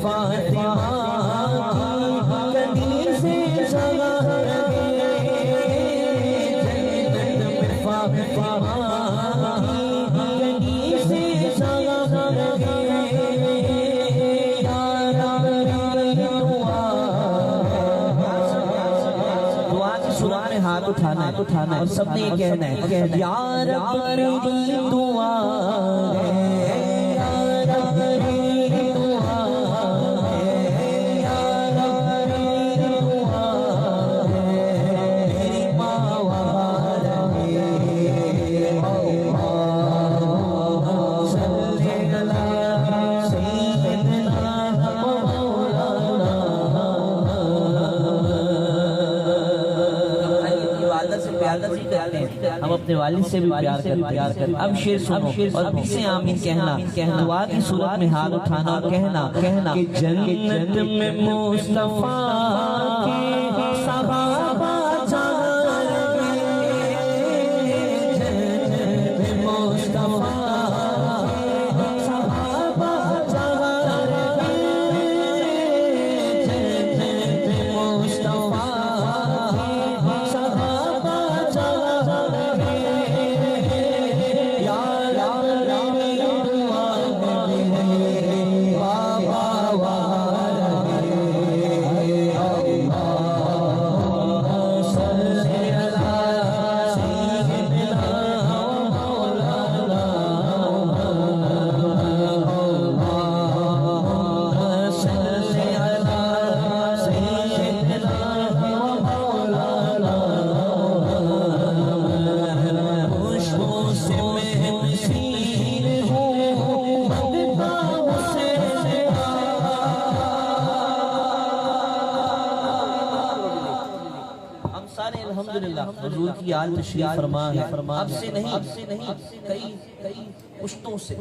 फातिमा कनी से जगा जन्नत में फातिमा कनी से जगा दुआ की सुरा में हाथ उठाना है और सबने ये कहना है या रब्बी दुआ हम अपने वालिद से भी प्यार करते। अब शेर सुनो और अभी से आमीन कहना। दुआ की सूरत में हाथ उठाना और कहना कि जन्नत में मुस्तफा के सहाबा जन्नत में मुस्तफा अल्हम्दुलिल्लाह हुजूर की आल तशरीफ फरमा है। अब से नहीं कई पुश्तों से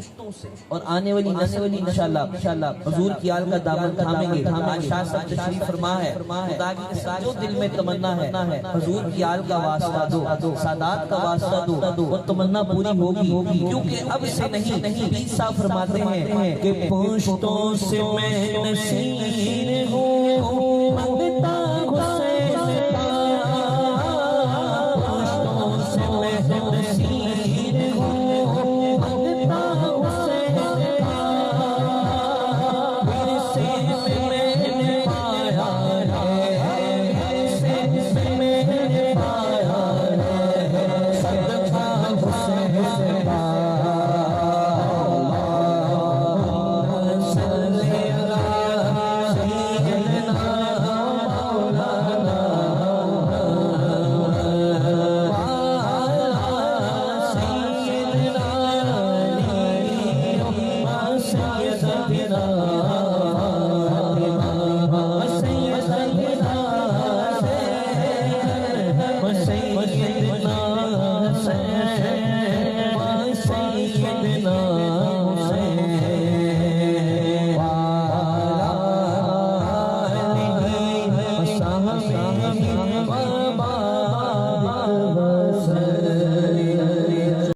और आने वाली नस्ल इंशाअल्लाह हुजूर की आल का दामन थामेंगे। आज शाह साहब तशरीफ फरमा है। खुदा के साथ जो दिल में तमन्ना है हुजूर की आल का वास्ता दो, सादात का वास्ता दो, वो तमन्ना पूरी होगी। क्योंकि अब से नहीं ईसा फरमाते हैं कि पुश्तों से मैं नसीर हूँ